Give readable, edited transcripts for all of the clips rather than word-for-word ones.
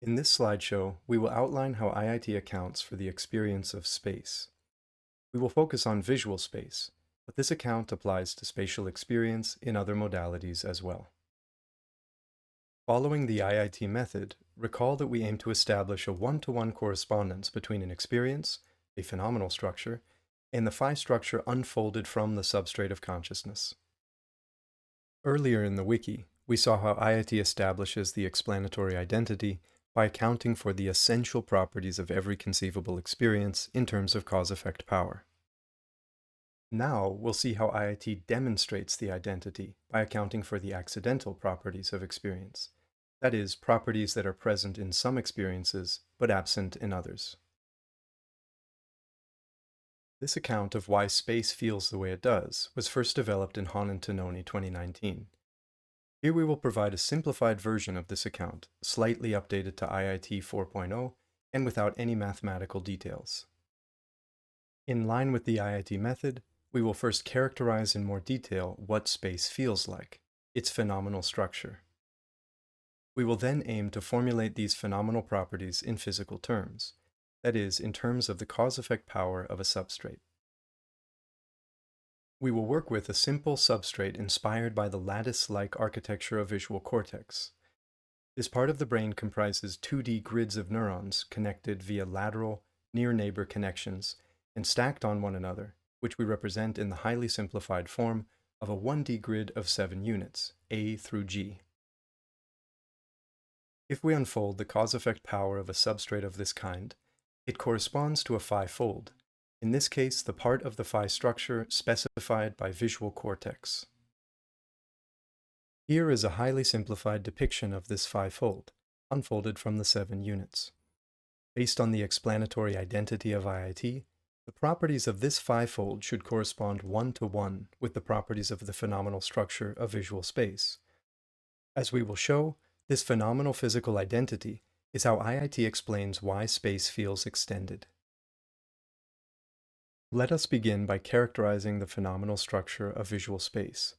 In this slideshow, we will outline how IIT accounts for the experience of space. We will focus on visual space, but this account applies to spatial experience in other modalities as well. Following the IIT method, recall that we aim to establish a one-to-one correspondence between an experience, a phenomenal structure, and the phi structure unfolded from the substrate of consciousness. Earlier in the wiki, we saw how IIT establishes the explanatory identity by accounting for the essential properties of every conceivable experience in terms of cause-effect power. Now, we'll see how IIT demonstrates the identity by accounting for the accidental properties of experience, that is, properties that are present in some experiences but absent in others. This account of why space feels the way it does was first developed in Hahn and Tononi 2019. Here we will provide a simplified version of this account, slightly updated to IIT 4.0 and without any mathematical details. In line with the IIT method, we will first characterize in more detail what space feels like, its phenomenal structure. We will then aim to formulate these phenomenal properties in physical terms, that is, in terms of the cause-effect power of a substrate. We will work with a simple substrate inspired by the lattice-like architecture of visual cortex. This part of the brain comprises 2D grids of neurons connected via lateral, near-neighbor connections and stacked on one another, which we represent in the highly simplified form of a 1D grid of 7 units, A through G. If we unfold the cause-effect power of a substrate of this kind, it corresponds to a phi-fold, in this case the part of the phi structure specified by visual cortex. Here is a highly simplified depiction of this phi-fold, unfolded from the 7 units. Based on the explanatory identity of IIT, the properties of this phi-fold should correspond one-to-one with the properties of the phenomenal structure of visual space. As we will show, this phenomenal physical identity is how IIT explains why space feels extended. Let us begin by characterizing the phenomenal structure of visual space.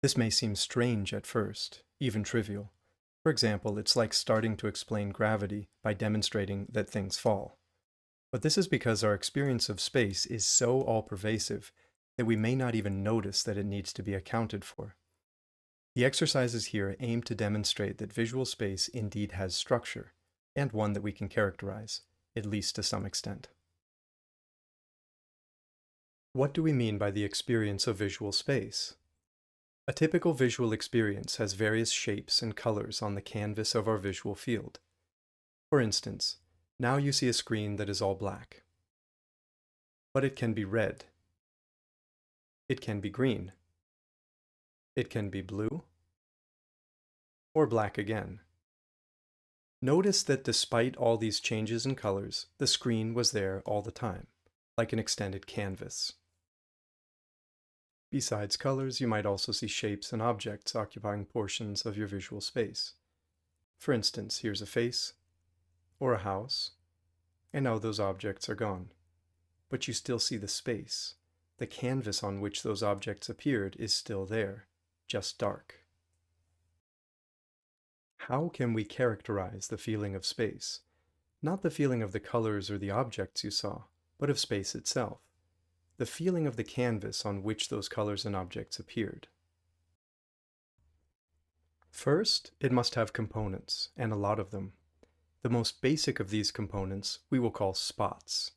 This may seem strange at first, even trivial. For example, it's like starting to explain gravity by demonstrating that things fall. But this is because our experience of space is so all-pervasive that we may not even notice that it needs to be accounted for. The exercises here aim to demonstrate that visual space indeed has structure, and one that we can characterize, at least to some extent. What do we mean by the experience of visual space? A typical visual experience has various shapes and colors on the canvas of our visual field. For instance, now you see a screen that is all black. But it can be red. It can be green. It can be blue. Or black again. Notice that despite all these changes in colors, the screen was there all the time, like an extended canvas. Besides colors, you might also see shapes and objects occupying portions of your visual space. For instance, here's a face, or a house, and now those objects are gone. But you still see the space. The canvas on which those objects appeared is still there, just dark. How can we characterize the feeling of space? Not the feeling of the colors or the objects you saw, but of space itself. The feeling of the canvas on which those colors and objects appeared. First, it must have components, and a lot of them. The most basic of these components we will call spots.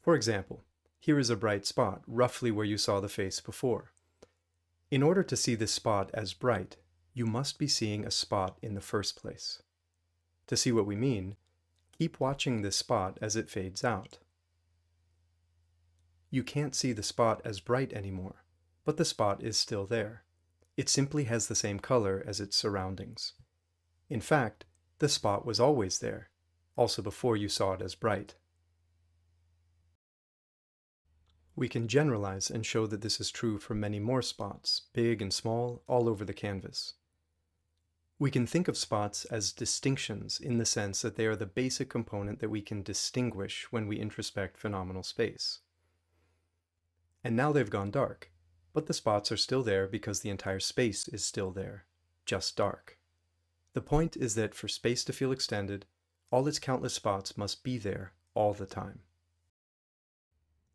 For example, here is a bright spot, roughly where you saw the face before. In order to see this spot as bright, you must be seeing a spot in the first place. To see what we mean, keep watching this spot as it fades out. You can't see the spot as bright anymore, but the spot is still there. It simply has the same color as its surroundings. In fact, the spot was always there, also before you saw it as bright. We can generalize and show that this is true for many more spots, big and small, all over the canvas. We can think of spots as distinctions in the sense that they are the basic component that we can distinguish when we introspect phenomenal space. And now they've gone dark, but the spots are still there because the entire space is still there, just dark. The point is that for space to feel extended, All its countless spots must be there all the time.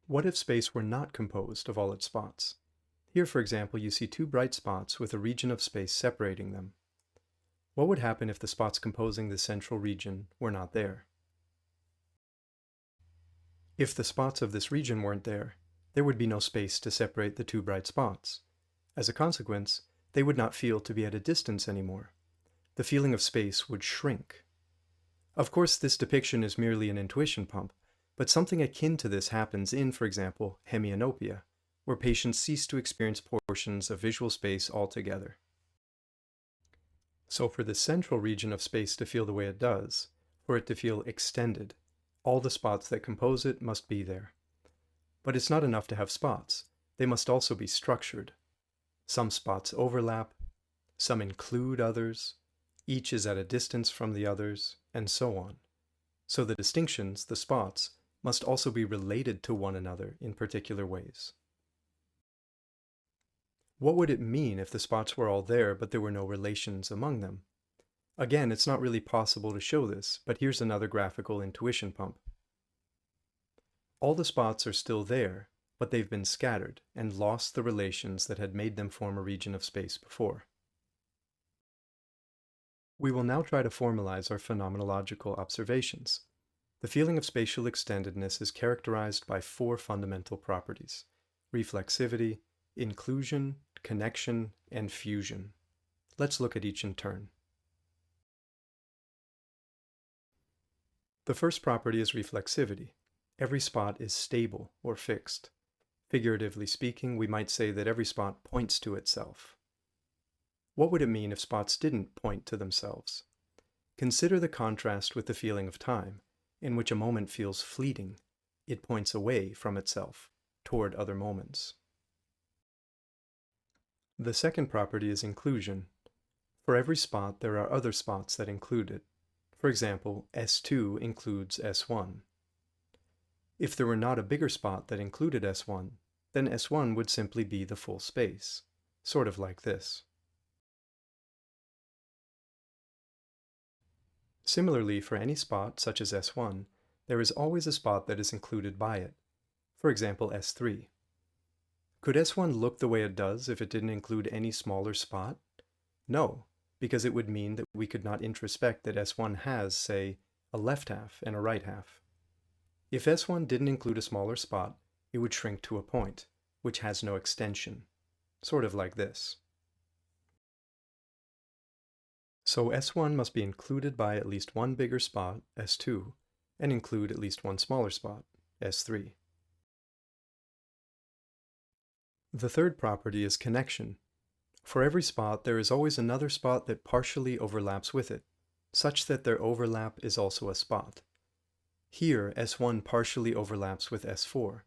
What if space were not composed of all its spots? Here, for example, you see two bright spots with a region of space separating them. What would happen if the spots composing the central region were not there? If the spots of this region weren't there, there would be no space to separate the two bright spots. As a consequence, they would not feel to be at a distance anymore. The feeling of space would shrink. Of course, this depiction is merely an intuition pump, but something akin to this happens in, for example, hemianopia, where patients cease to experience portions of visual space altogether. So for the central region of space to feel the way it does, for it to feel extended, all the spots that compose it must be there. But it's not enough to have spots. They must also be structured. Some spots overlap, some include others, each is at a distance from the others, and so on. So the distinctions, the spots, must also be related to one another in particular ways. What would it mean if the spots were all there but there were no relations among them? Again, it's not really possible to show this, but here's another graphical intuition pump. All the spots are still there, but they've been scattered and lost the relations that had made them form a region of space before. We will now try to formalize our phenomenological observations. The feeling of spatial extendedness is characterized by four fundamental properties: reflexivity, inclusion, connection, and fusion. Let's look at each in turn. The first property is reflexivity. Every spot is stable or fixed. Figuratively speaking, we might say that every spot points to itself. What would it mean if spots didn't point to themselves? Consider the contrast with the feeling of time, in which a moment feels fleeting. It points away from itself, toward other moments. The second property is inclusion. For every spot, there are other spots that include it. For example, S2 includes S1. If there were not a bigger spot that included S1, then S1 would simply be the full space, sort of like this. Similarly, for any spot, such as S1, there is always a spot that is included by it. For example, S3. Could S1 look the way it does if it didn't include any smaller spot? No, because it would mean that we could not introspect that S1 has, say, a left half and a right half. If S1 didn't include a smaller spot, it would shrink to a point, which has no extension, sort of like this. So S1 must be included by at least one bigger spot, S2, and include at least one smaller spot, S3. The third property is connection. For every spot, there is always another spot that partially overlaps with it, such that their overlap is also a spot. Here, S1 partially overlaps with S4,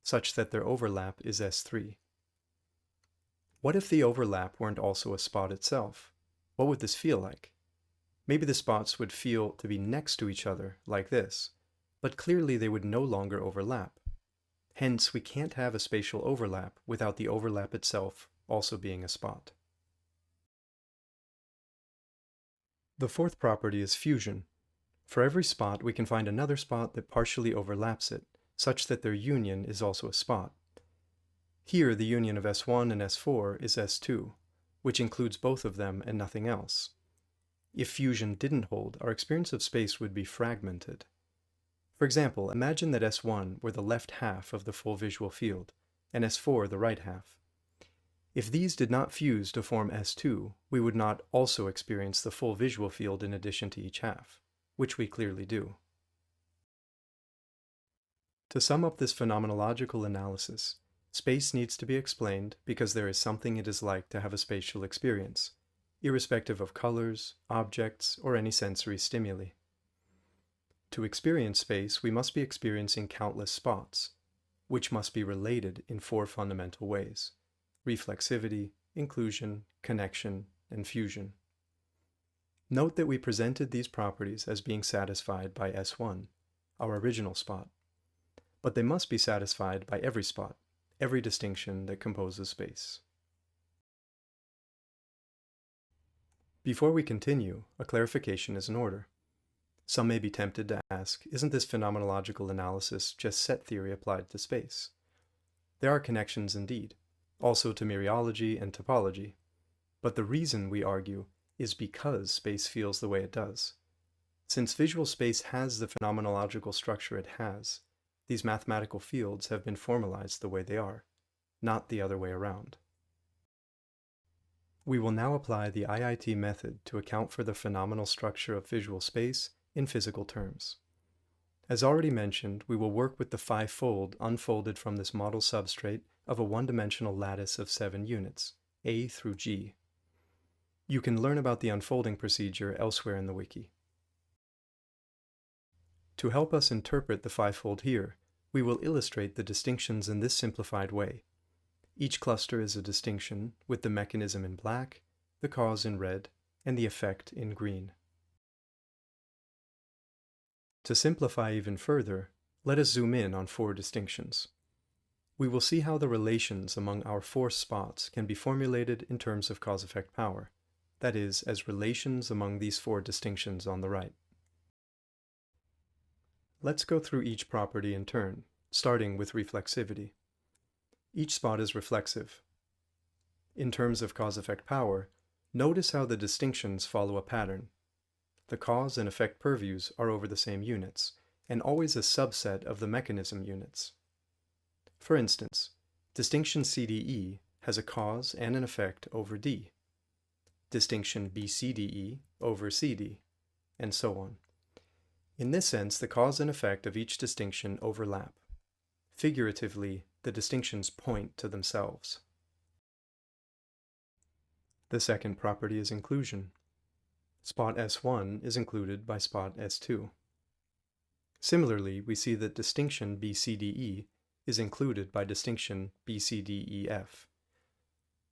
such that their overlap is S3. What if the overlap weren't also a spot itself? What would this feel like? Maybe the spots would feel to be next to each other, like this, but clearly they would no longer overlap. Hence, we can't have a spatial overlap without the overlap itself also being a spot. The fourth property is fusion. For every spot, we can find another spot that partially overlaps it, such that their union is also a spot. Here, the union of S1 and S4 is S2, which includes both of them and nothing else. If fusion didn't hold, our experience of space would be fragmented. For example, imagine that S1 were the left half of the full visual field, and S4 the right half. If these did not fuse to form S2, we would not also experience the full visual field in addition to each half, which we clearly do. To sum up this phenomenological analysis, space needs to be explained because there is something it is like to have a spatial experience, irrespective of colors, objects, or any sensory stimuli. To experience space, we must be experiencing countless spots, which must be related in four fundamental ways: reflexivity, inclusion, connection, and fusion. Note that we presented these properties as being satisfied by S1, our original spot, but they must be satisfied by every spot, every distinction that composes space. Before we continue, a clarification is in order. Some may be tempted to ask, isn't this phenomenological analysis just set theory applied to space? There are connections indeed, also to mereology and topology, but the reason, we argue, is because space feels the way it does. Since visual space has the phenomenological structure it has, these mathematical fields have been formalized the way they are, not the other way around. We will now apply the IIT method to account for the phenomenal structure of visual space in physical terms. As already mentioned, we will work with the five-fold unfolded from this model substrate of a one-dimensional lattice of 7 units, A through G. You can learn about the unfolding procedure elsewhere in the wiki. To help us interpret the five-fold here, we will illustrate the distinctions in this simplified way. Each cluster is a distinction with the mechanism in black, the cause in red, and the effect in green. To simplify even further, let us zoom in on 4 distinctions. We will see how the relations among our 4 spots can be formulated in terms of cause-effect power, that is, as relations among these 4 distinctions on the right. Let's go through each property in turn, starting with reflexivity. Each spot is reflexive. In terms of cause-effect power, notice how the distinctions follow a pattern. The cause and effect purviews are over the same units, and always a subset of the mechanism units. For instance, distinction CDE has a cause and an effect over D, distinction BCDE over CD, and so on. In this sense, the cause and effect of each distinction overlap. Figuratively, the distinctions point to themselves. The second property is inclusion. Spot S1 is included by spot S2. Similarly, we see that distinction BCDE is included by distinction BCDEF.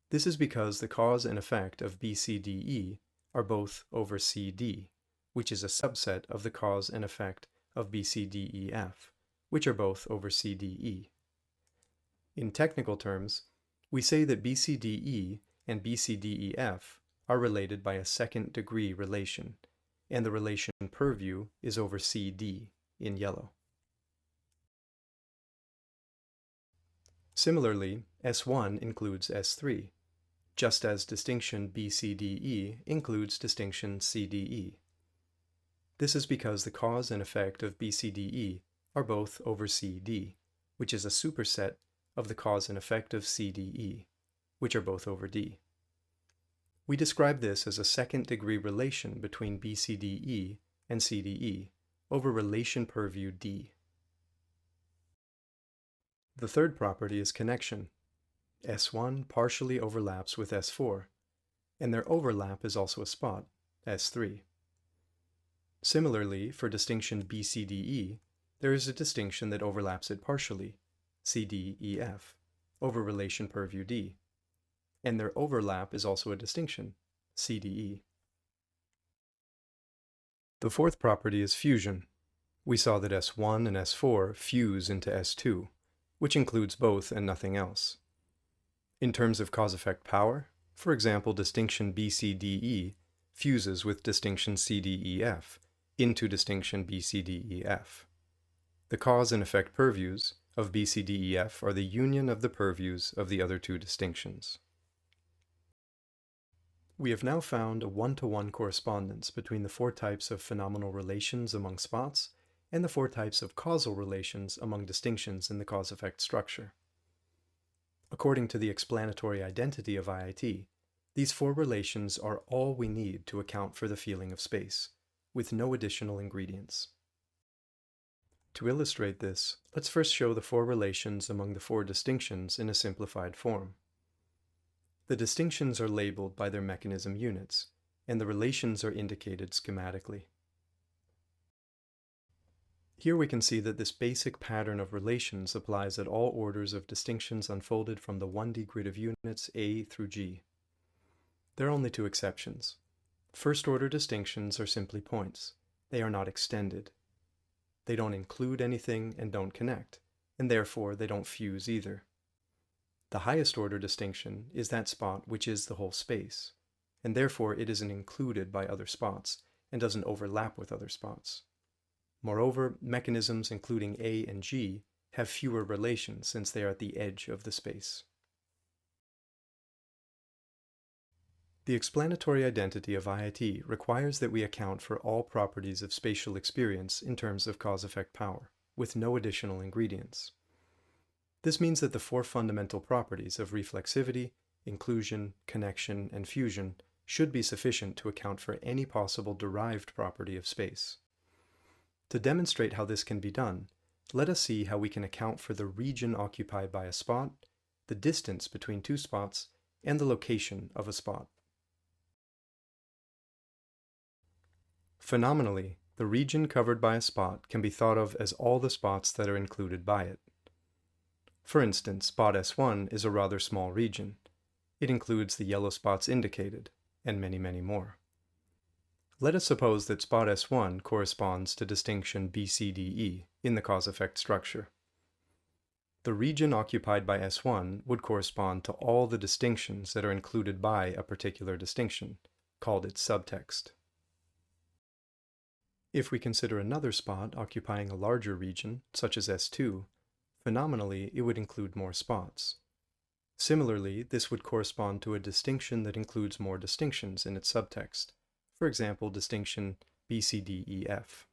This is because the cause and effect of BCDE are both over CD, which is a subset of the cause and effect of BCDEF, which are both over CDE. In technical terms, we say that BCDE and BCDEF are related by a second-degree relation, and the relation purview is over CD in yellow. Similarly, S1 includes S3, just as distinction BCDE includes distinction CDE. This is because the cause and effect of BCDE are both over CD, which is a superset of the cause and effect of CDE, which are both over D. We describe this as a second-degree relation between BCDE and CDE over relation purview D. The third property is connection. S1 partially overlaps with S4, and their overlap is also a spot, S3. Similarly, for distinction BCDE, there is a distinction that overlaps it partially, CDEF, over relation purview D, and their overlap is also a distinction, CDE. The fourth property is fusion. We saw that S1 and S4 fuse into S2, which includes both and nothing else. In terms of cause-effect power, for example, distinction BCDE fuses with distinction CDEF into distinction BCDEF. The cause and effect purviews of BCDEF are the union of the purviews of the other 2 distinctions. We have now found a one-to-one correspondence between the 4 types of phenomenal relations among spots and the 4 types of causal relations among distinctions in the cause-effect structure. According to the explanatory identity of IIT, these 4 relations are all we need to account for the feeling of space, with no additional ingredients. To illustrate this, let's first show the 4 relations among the 4 distinctions in a simplified form. The distinctions are labeled by their mechanism units, and the relations are indicated schematically. Here we can see that this basic pattern of relations applies at all orders of distinctions unfolded from the 1D grid of units A through G. There are only 2 exceptions. First-order distinctions are simply points. They are not extended. They don't include anything and don't connect, and therefore they don't fuse either. The highest order distinction is that spot which is the whole space, and therefore it isn't included by other spots, and doesn't overlap with other spots. Moreover, mechanisms including A and G have fewer relations since they are at the edge of the space. The explanatory identity of IIT requires that we account for all properties of spatial experience in terms of cause-effect power, with no additional ingredients. This means that the four fundamental properties of reflexivity, inclusion, connection, and fusion should be sufficient to account for any possible derived property of space. To demonstrate how this can be done, let us see how we can account for the region occupied by a spot, the distance between two spots, and the location of a spot. Phenomenally, the region covered by a spot can be thought of as all the spots that are included by it. For instance, spot S1 is a rather small region. It includes the yellow spots indicated, and many, many more. Let us suppose that spot S1 corresponds to distinction BCDE in the cause-effect structure. The region occupied by S1 would correspond to all the distinctions that are included by a particular distinction, called its subtext. If we consider another spot occupying a larger region, such as S2, phenomenally it would include more spots. Similarly, this would correspond to a distinction that includes more distinctions in its subtext, for example, distinction BCDEF.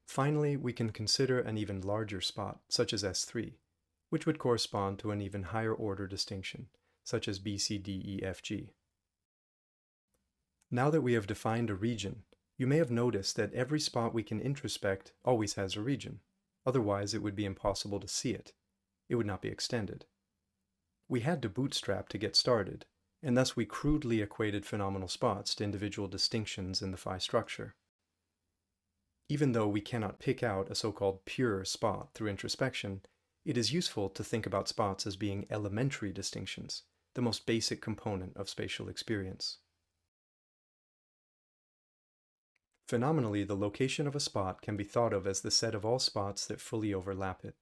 Finally, we can consider an even larger spot, such as S3, which would correspond to an even higher order distinction, such as BCDEFG. Now that we have defined a region, you may have noticed that every spot we can introspect always has a region. Otherwise, it would be impossible to see it. It would not be extended. We had to bootstrap to get started, and thus we crudely equated phenomenal spots to individual distinctions in the phi structure. Even though we cannot pick out a so-called pure spot through introspection, it is useful to think about spots as being elementary distinctions, the most basic component of spatial experience. Phenomenally, the location of a spot can be thought of as the set of all spots that fully overlap it,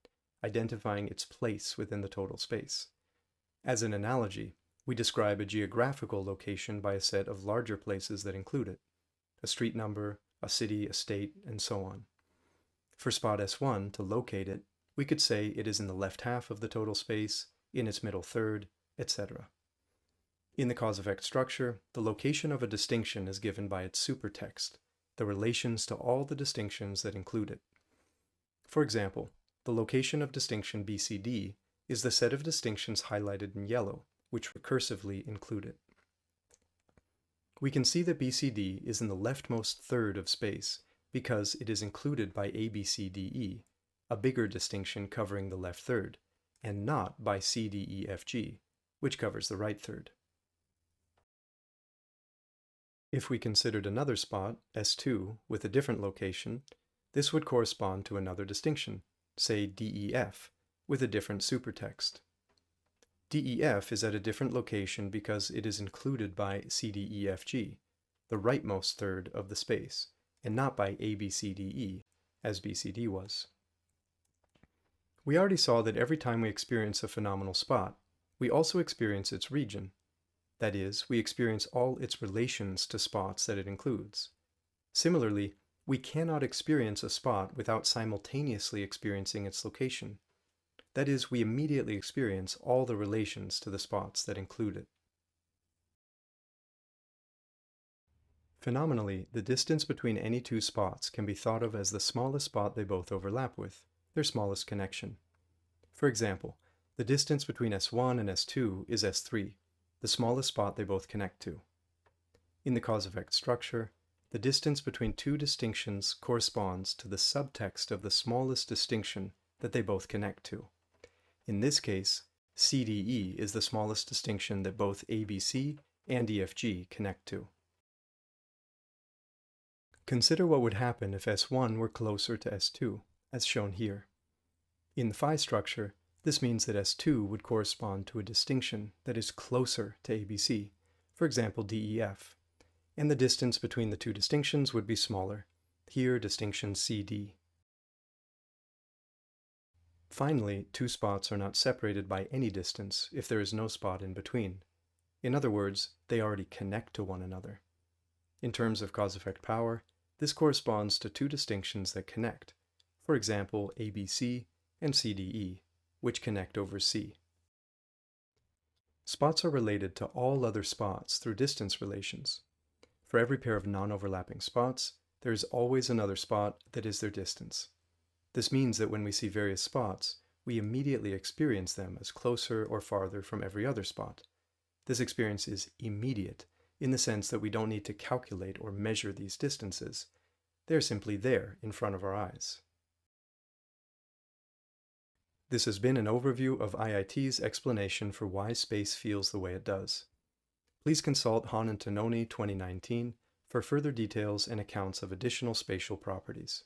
identifying its place within the total space. As an analogy, we describe a geographical location by a set of larger places that include it, a street number, a city, a state, and so on. For spot S1, to locate it, we could say it is in the left half of the total space, in its middle third, etc. In the cause-effect structure, the location of a distinction is given by its supertext, the relations to all the distinctions that include it. For example, the location of distinction BCD is the set of distinctions highlighted in yellow, which recursively include it. We can see that BCD is in the leftmost third of space because it is included by ABCDE, a bigger distinction covering the left third, and not by CDEFG, which covers the right third. If we considered another spot, S2, with a different location, this would correspond to another distinction, say DEF, with a different supertext. DEF is at a different location because it is included by CDEFG, the rightmost third of the space, and not by ABCDE, as BCD was. We already saw that every time we experience a phenomenal spot, we also experience its region. That is, we experience all its relations to spots that it includes. Similarly, we cannot experience a spot without simultaneously experiencing its location. That is, we immediately experience all the relations to the spots that include it. Phenomenally, the distance between any two spots can be thought of as the smallest spot they both overlap with, their smallest connection. For example, the distance between S1 and S2 is S3, the smallest spot they both connect to. In the cause-effect structure, the distance between two distinctions corresponds to the subtext of the smallest distinction that they both connect to. In this case, CDE is the smallest distinction that both ABC and EFG connect to. Consider what would happen if S1 were closer to S2, as shown here. In the phi structure, this means that S2 would correspond to a distinction that is closer to ABC, for example DEF, and the distance between the two distinctions would be smaller, here distinction CD. Finally, two spots are not separated by any distance if there is no spot in between. In other words, they already connect to one another. In terms of cause-effect power, this corresponds to two distinctions that connect, for example ABC and CDE, which connect over C. Spots are related to all other spots through distance relations. For every pair of non-overlapping spots, there is always another spot that is their distance. This means that when we see various spots, we immediately experience them as closer or farther from every other spot. This experience is immediate, in the sense that we don't need to calculate or measure these distances. They are simply there in front of our eyes. This has been an overview of IIT's explanation for why space feels the way it does. Please consult Hahn and Tononi 2019 for further details and accounts of additional spatial properties.